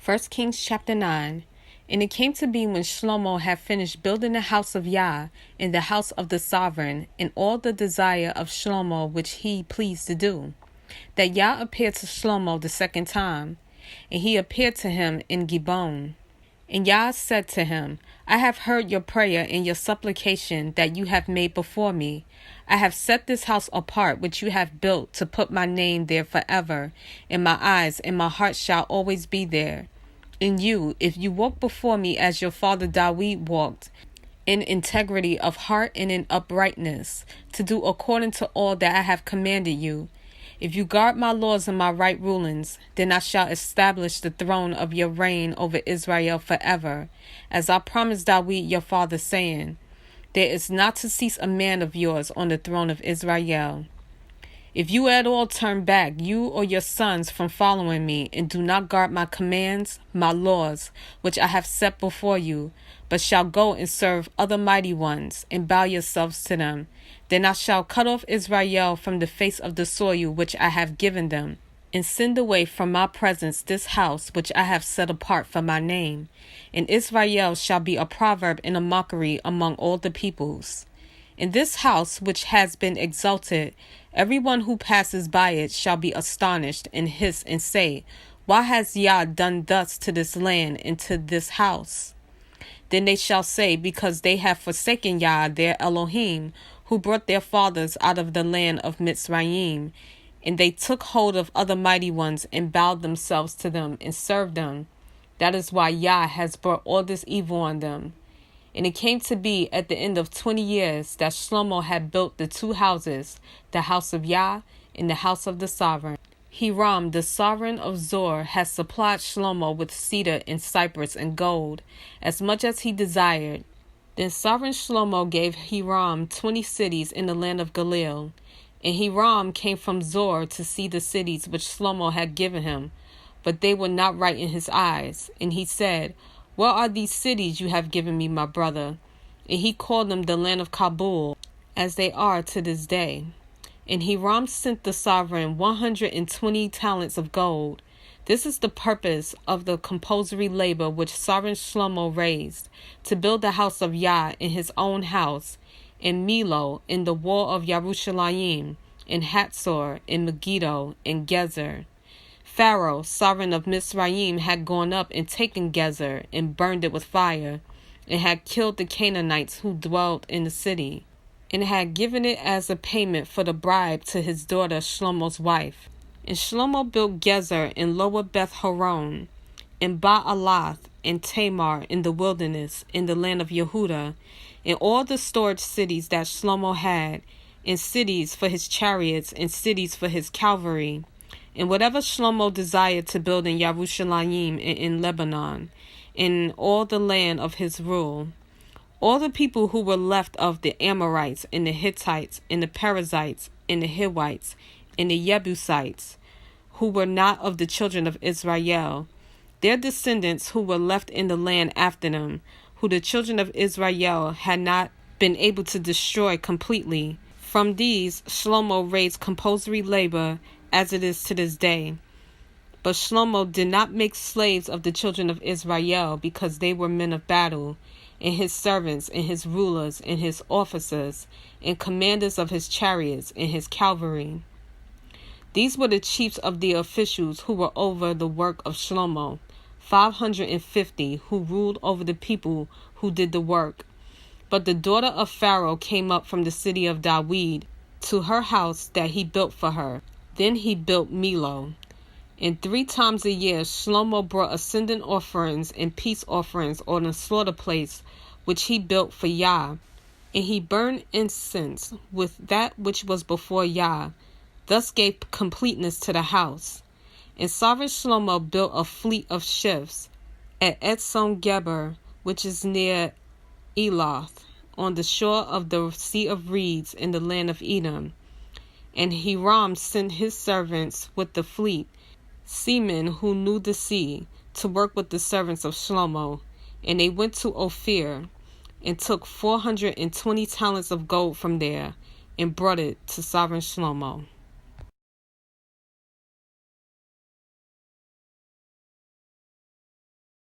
1 Kings chapter 9. And it came to be when Shlomo had finished building the house of Yah and the house of the sovereign, and all the desire of Shlomo which he pleased to do, that Yah appeared to Shlomo the second time, and he appeared to him in Gibeon. And Yah said to him, I have heard your prayer and your supplication that you have made before me. I have set this house apart which you have built to put my name there forever, and my eyes and my heart shall always be there. And you, if you walk before me as your father David walked, in integrity of heart and in uprightness, to do according to all that I have commanded you, if you guard my laws and my right rulings, then I shall establish the throne of your reign over Israel forever, as I promised David your father, saying, there is not to cease a man of yours on the throne of Israel. If you at all turn back, you or your sons, from following me, and do not guard my commands, my laws, which I have set before you, but shall go and serve other mighty ones, and bow yourselves to them, then I shall cut off Israel from the face of the soil which I have given them, and send away from my presence this house which I have set apart for my name. And Israel shall be a proverb and a mockery among all the peoples. In this house which has been exalted, everyone who passes by it shall be astonished and hiss and say, why has Yah done thus to this land and to this house? Then they shall say, because they have forsaken Yah their Elohim, who brought their fathers out of the land of Mitzrayim, and they took hold of other mighty ones and bowed themselves to them and served them. That is why Yah has brought all this evil on them. And it came to be at the end of 20 years that Shlomo had built the two houses, the house of Yah and the house of the sovereign. Hiram, the sovereign of Zor, has supplied Shlomo with cedar and cypress and gold, as much as he desired. Then sovereign Shlomo gave Hiram 20 cities in the land of Galil. And Hiram came from Zor to see the cities which Shlomo had given him, but they were not right in his eyes. And he said, where are these cities you have given me, my brother? And he called them the land of Kabul, as they are to this day. And Hiram sent the sovereign 120 talents of gold. This is the purpose of the compulsory labor which sovereign Shlomo raised, to build the house of Yah in his own house, in Milo, in the wall of Yerushalayim, in Hatzor, in Megiddo, in Gezer. Pharaoh, sovereign of Mitzrayim, had gone up and taken Gezer, and burned it with fire, and had killed the Canaanites who dwelt in the city, and had given it as a payment for the bribe to his daughter Shlomo's wife. And Shlomo built Gezer in Lower Beth Horon, in Baalath, and Tamar in the wilderness, in the land of Yehuda, and all the storage cities that Shlomo had, and cities for his chariots, and cities for his cavalry, and whatever Shlomo desired to build in Yerushalayim and in Lebanon, in all the land of his rule. All the people who were left of the Amorites, and the Hittites, and the Perizzites, and the Hivites, and the Jebusites, who were not of the children of Israel, their descendants who were left in the land after them, who the children of Israel had not been able to destroy completely. From these Shlomo raised compulsory labor, as it is to this day. But Shlomo did not make slaves of the children of Israel, because they were men of battle, and his servants, and his rulers, and his officers, and commanders of his chariots, and his cavalry. These were the chiefs of the officials who were over the work of Shlomo, 550, who ruled over the people who did the work. But the daughter of Pharaoh came up from the city of David to her house that he built for her. Then he built Milo. And 3 times a year Shlomo brought ascendant offerings and peace offerings on a slaughter place which he built for Yah. And he burned incense with that which was before Yah, thus gave completeness to the house. And sovereign Shlomo built a fleet of ships at Etzon Geber, which is near Eloth, on the shore of the Sea of Reeds in the land of Edom. And Hiram sent his servants with the fleet, seamen who knew the sea, to work with the servants of Shlomo. And they went to Ophir, and took 420 talents of gold from there, and brought it to sovereign Shlomo.